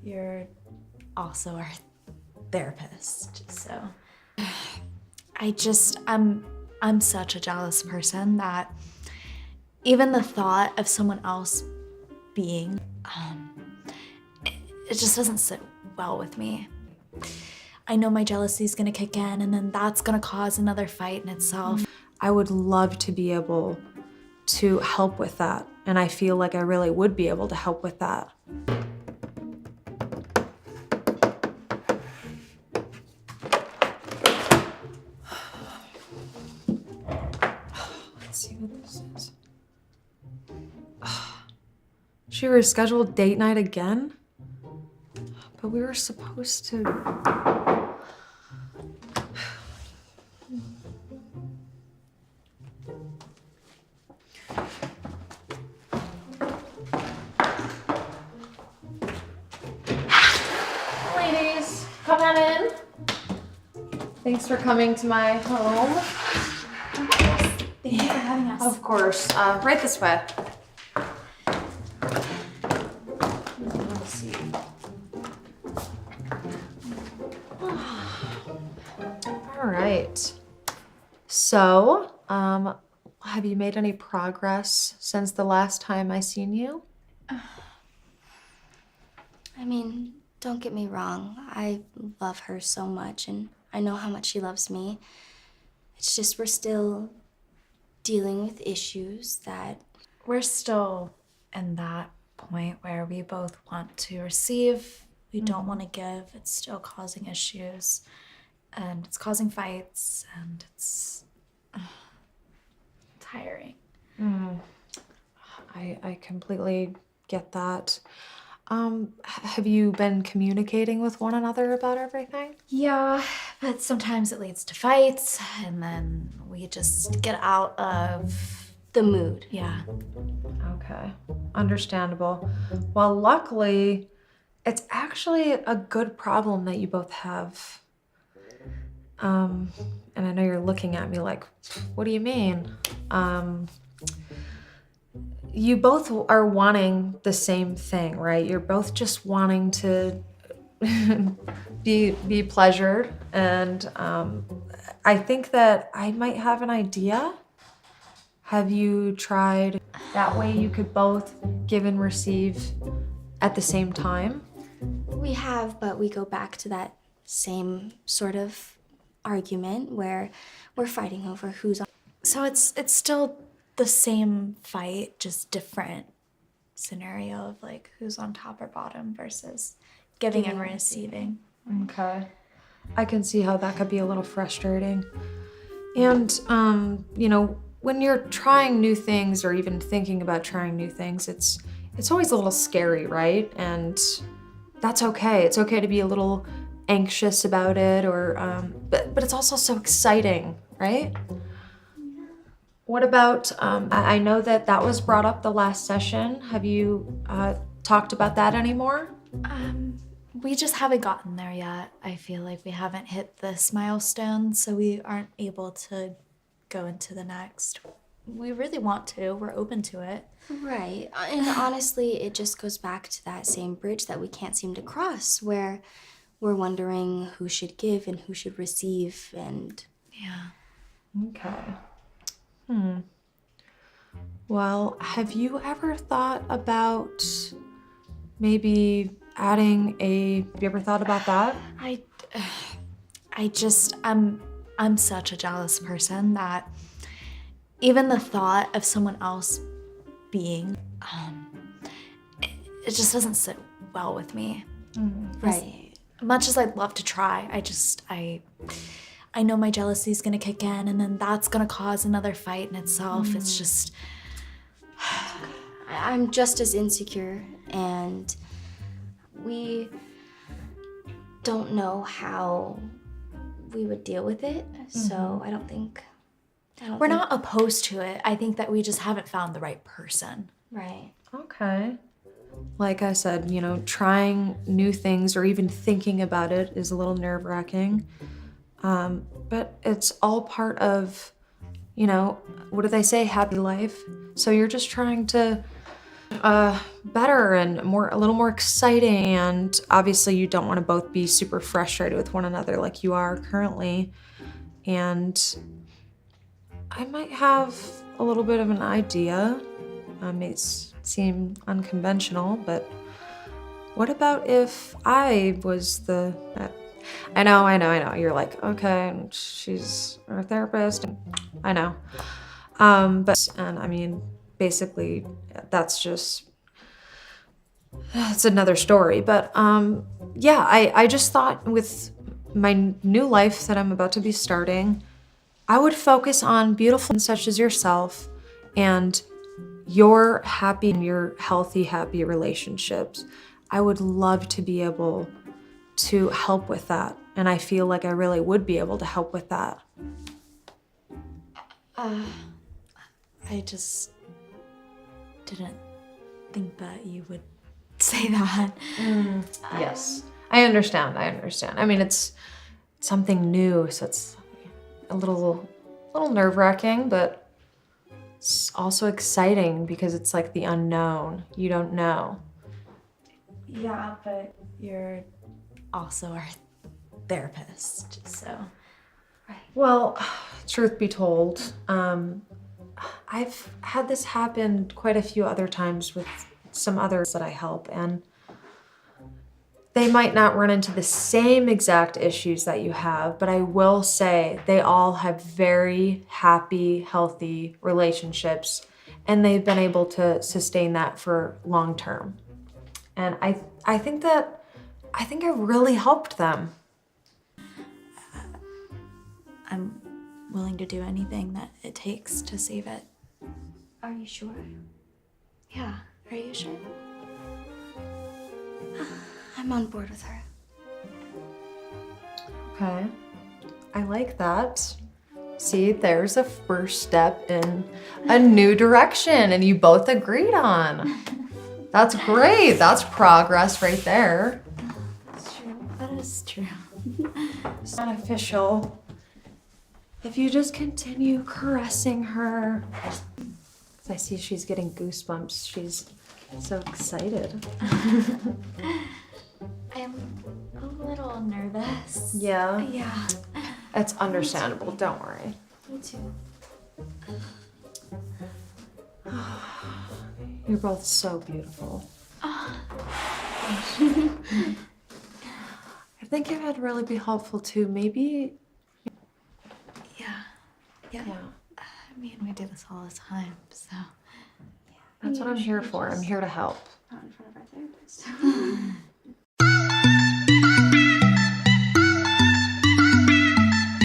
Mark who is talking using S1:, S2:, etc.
S1: you're also our therapist, so. I'm such a jealous person that even the thought of someone else being, it just doesn't sit well with me. I know my jealousy is gonna kick in and then that's gonna cause another fight in itself.
S2: I would love to be able to help with that, and I feel like I really would be able to help with that. Let's see what this is. She rescheduled date night again? But we were supposed to...
S3: Ladies, come on in. Thanks for coming to my home.
S1: Thank you for having us.
S3: Of course. Right this way. Let's see. All right. So, have you made any progress since the last time I seen you?
S4: I mean, don't get me wrong. I love her so much, and I know how much she loves me. It's just we're still dealing with issues that...
S1: We're still in that point where we both want to receive, we don't want to give. It's still causing issues, and it's causing fights, and it's tiring.
S2: I completely get that. Have you been communicating with one another about everything?
S1: Yeah, but sometimes it leads to fights, and then we just get out of
S4: the mood.
S1: Yeah.
S2: Okay, understandable. Well, luckily, it's actually a good problem that you both have. And I know you're looking at me like, what do you mean? You both are wanting the same thing, right? You're both just wanting to be pleasured, and I think that I might have an idea. Have you tried that way you could both give and receive at the same time?
S4: We have, but we go back to that same sort of argument where we're fighting over who's on.
S1: So it's still the same fight, just different scenario of like who's on top or bottom versus giving and receiving.
S2: Okay. I can see how that could be a little frustrating. And, you know, when you're trying new things or even thinking about trying new things, it's always a little scary, right? And that's okay. It's okay to be a little anxious about it, or, but it's also so exciting, right? What about, I know that was brought up the last session. Have you talked about that anymore?
S1: We just haven't gotten there yet. I feel like we haven't hit this milestone, so we aren't able to go into the next. We really want to, we're open to it.
S4: Right, and honestly, it just goes back to that same bridge that we can't seem to cross, where we're wondering who should give and who should receive, and...
S1: Yeah.
S2: Okay. Well, have you ever thought about maybe adding have you ever thought about that?
S1: I'm such a jealous person that even the thought of someone else being, it just doesn't sit well with me.
S4: Right.
S1: As much as I'd love to try, I know my jealousy is gonna kick in and then that's gonna cause another fight in itself. It's just...
S4: I'm just as insecure, and we don't know how we would deal with it, so I don't think...
S1: We're not opposed to it. I think that we just haven't found the right person.
S4: Right.
S2: Okay. Like I said, you know, trying new things or even thinking about it is a little nerve-wracking. But it's all part of, you know, what do they say, happy life? So you're just trying to better and a little more exciting. And obviously you don't want to both be super frustrated with one another like you are currently. And I might have a little bit of an idea. It may seem unconventional, but what about if I was the... I know. You're like, okay, she's our therapist. I know. And I mean, basically, it's another story. But yeah, I just thought with my new life that I'm about to be starting, I would focus on beautiful things such as yourself and your happy and your healthy, happy relationships. I would love to be able to help with that. And I feel like I really would be able to help with that.
S1: I just didn't think that you would say that.
S2: Yes, I understand. I mean, it's something new, so it's a little nerve-wracking, but it's also exciting because it's like the unknown. You don't know.
S1: Yeah, but you're also our therapist, so.
S2: Well, truth be told, I've had this happen quite a few other times with some others that I help, and they might not run into the same exact issues that you have, but I will say they all have very happy, healthy relationships, and they've been able to sustain that for long term. And I think I really helped them.
S1: I'm willing to do anything that it takes to save it.
S4: Are you sure?
S1: Yeah, are you sure?
S4: I'm on board with her.
S2: Okay, I like that. See, there's a first step in a new direction, and you both agreed on. That's great. That's progress right there.
S1: That's true. That is true.
S2: It's not official. If you just continue caressing her. I see she's getting goosebumps. She's so excited.
S1: I'm a little nervous.
S2: Yeah,
S1: Yeah.
S2: it's understandable. Don't worry.
S1: Me too.
S2: You're both so beautiful. I think it would really be helpful to maybe...
S1: Yeah. I mean, we do this all the time, so.
S2: That's what I'm here for. I'm here to help.
S4: Not in front of our therapist.